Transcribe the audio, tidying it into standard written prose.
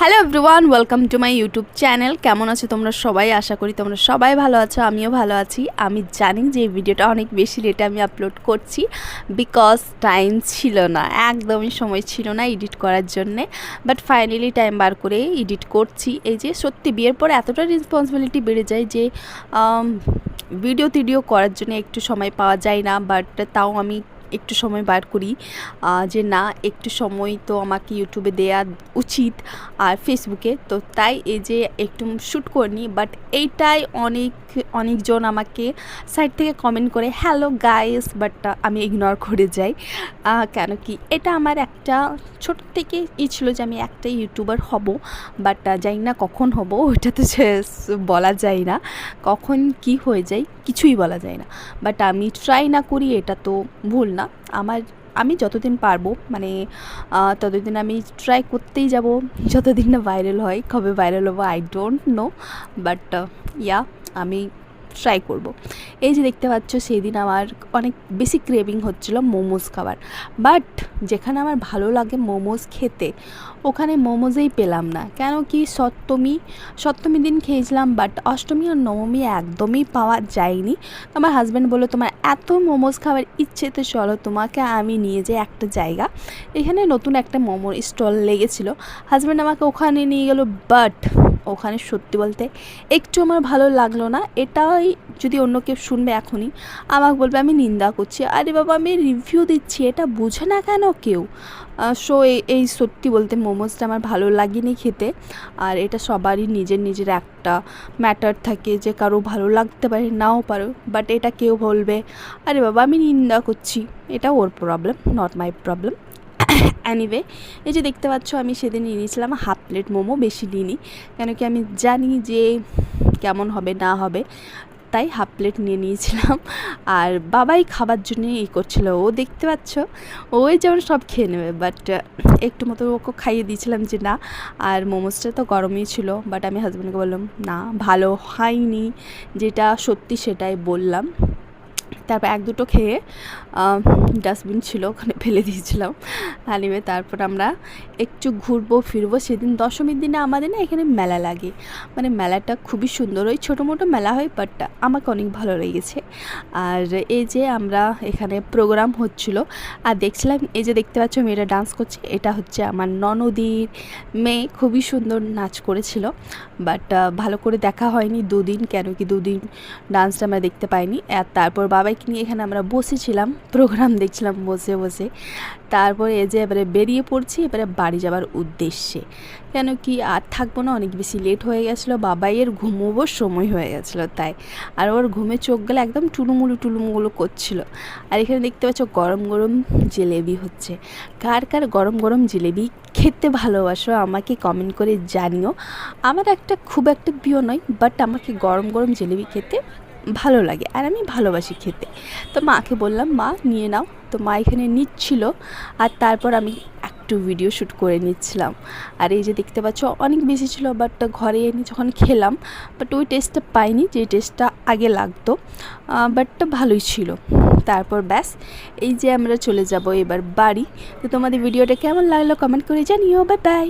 Hello everyone, welcome to my YouTube channel. কেমন আছো তোমরা সবাই? আশা করি তোমরা সবাই ভালো আছো, আমিও ভালো আছি। আমি জানি যে এই ভিডিওটা অনেক বেশি লেটে আমি আপলোড করছি, বিকজ টাইম ছিল না, একদমই সময় ছিল না এডিট করার জন্যে। বাট ফাইনালি টাইম বার করে এডিট করছি। এই যে সত্যি বিয়ের পর এতটা রেসপন্সিবিলিটি বেড়ে যায় যে ভিডিও করার জন্য একটু সময় পাওয়া যায় না। বাট তাও আমি একটু সময় বার করি, যে না একটু সময় তো আমাকে ইউটিউবে দেয়া উচিত আর ফেসবুকে। তো তাই এই যে একটু শ্যুট করিনি। বাট এইটাই অনেকজন আমাকে সাইড থেকে কমেন্ট করে হ্যালো গাইস, বাট আমি ইগনোর করে যাই। কেন কি এটা আমার একটা ছোট থেকে ছিল যে আমি একটা ইউটিউবার হব, বাট জানি না কখন হব, ওইটা তো বলা যায় না। কখন কি হয়ে যায় কিছুই বলা যায় না। বাট আমি ট্রাই না করি এটা তো ভুল না। আমি যতদিন পারবো মানে ততদিন আমি ট্রাই করতেই যাব, যতদিন না ভাইরাল হয়। কবে ভাইরাল হবো আই ডোন্ট নো, বাট আমি ট্রাই করব। এই যে দেখতে পাচ্ছ, সেদিন আমার অনেক বেশি ক্রেভিং হচ্ছিল মোমোজ খাবার। বাট যেখানে আমার ভালো লাগে মোমোজ খেতে, ওখানে মোমোজেই পেলাম না। কেন কি সপ্তমী দিন খেয়েছিলাম, বাট অষ্টমী আর নবমী একদমই পাওয়া যায়নি। তো আমার হাজব্যান্ড বললো তোমার এত মোমোজ খাবার ইচ্ছে, তো চলো তোমাকে আমি নিয়ে যাই একটা জায়গা। এখানে নতুন একটা মোমোর স্টল লেগেছিলো, হাজব্যান্ড আমাকে ওখানে নিয়ে গেলো। বাট ওখানে সত্যি বলতে একটু আমার ভালো লাগলো না। এটাই যদি অন্য কেউ শুনবে এখনই আমাকে বলবে আমি নিন্দা করছি। আরে বাবা, আমি রিভিউ দিচ্ছি, এটা বুঝে না কেন কেউ? সো এই সত্যি বলতে মোমোসটা আমার ভালো লাগেনি খেতে। আর এটা সবারই নিজের একটা ম্যাটার থাকে, যে কারো ভালো লাগতে পারে নাও পারো, বাট এটা কেউ বলবে আরে বাবা আমি নিন্দা করছি, এটা ওর problem, not my problem. Anyway, এই যে দেখতে পাচ্ছ আমি সেদিন নিয়েছিলাম হাফ প্লেট মোমো, বেশি নিইনি। কেন কি আমি জানি যে কেমন হবে না হবে, তাই হাফ প্লেট নিয়ে নিয়েছিলাম। আর বাবাই খাবার জন্য করছিল, ও দেখতে পাচ্ছ ওই যেমন সব খেয়ে নেবে, বাট একটু মতো ওকে খাইয়ে দিয়েছিলাম যে না। আর মোমোসটা তো গরমই ছিল, বাট আমি হাজব্যান্ডকে বললাম না ভালো হয়নি, যেটা সত্যি সেটাই বললাম। তারপর এক দুটো খেয়ে ডাস্টবিন ছিল ওখানে ফেলে দিয়েছিলাম। আনিবে তারপর আমরা একটু ঘুরবো ফিরবো। সেদিন দশমীর দিনে আমাদের না এখানে মেলা লাগে, মানে মেলাটা খুবই সুন্দর, ওই ছোটো মোটো মেলা হয়, বাট আমাকে অনেক ভালো লেগেছে। আর এই যে আমরা এখানে প্রোগ্রাম হচ্ছিল আর দেখছিলাম, এই যে দেখতে পাচ্ছ মেয়েরা ডান্স করছে, এটা হচ্ছে আমার ননদির মেয়ে, খুবই সুন্দর নাচ করেছিল। বাট ভালো করে দেখা হয়নি দুদিন, কেন কি দুদিন ডান্সটা আমরা দেখতে পাইনি। আর তারপর বাবাইকে নিয়ে এখানে আমরা বসেছিলাম, প্রোগ্রাম দেখছিলাম বসে বসে। তারপরে এই যে এবারে বেরিয়ে পড়ছি এবারে বাড়ি যাওয়ার উদ্দেশ্যে। কেন কি আর থাকবো না, অনেক বেশি লেট হয়ে গেছিলো, বাবাইয়ের ঘুমোবার সময় হয়ে গেছিলো তাই। আর ওর ঘুমে চোখ গেলে একদম টুলুমুলু করছিল। আর এখানে দেখতে পাচ্ছ গরম গরম জিলেবি হচ্ছে। কার কার গরম গরম জিলেবি খেতে ভালোবাসো আমাকে কমেন্ট করে জানিও। আমার খুব একটা প্রিয় নয়, বাট আমাকে গরম গরম জিলেবি খেতে ভালো লাগে আর আমি ভালোবাসি খেতে। তো মাকে বললাম মা নিয়ে নাও, তো মা এখানে নিচ্ছিল আর তারপর আমি একটু ভিডিও শ্যুট করে নিচ্ছিলাম। আর এই যে দেখতে পাচ্ছ অনেক বেশি ছিল, বাট ঘরে এনে যখন খেলাম বাট ওই টেস্টটা পাইনি যে টেস্টটা আগে লাগতো, বাট ভালোই ছিল। তারপর ব্যাস এই যে আমরা চলে যাব এবার বাড়ি। তো তোমাদের ভিডিওটা কেমন লাগলো কমেন্ট করে জানিও। Bye bye.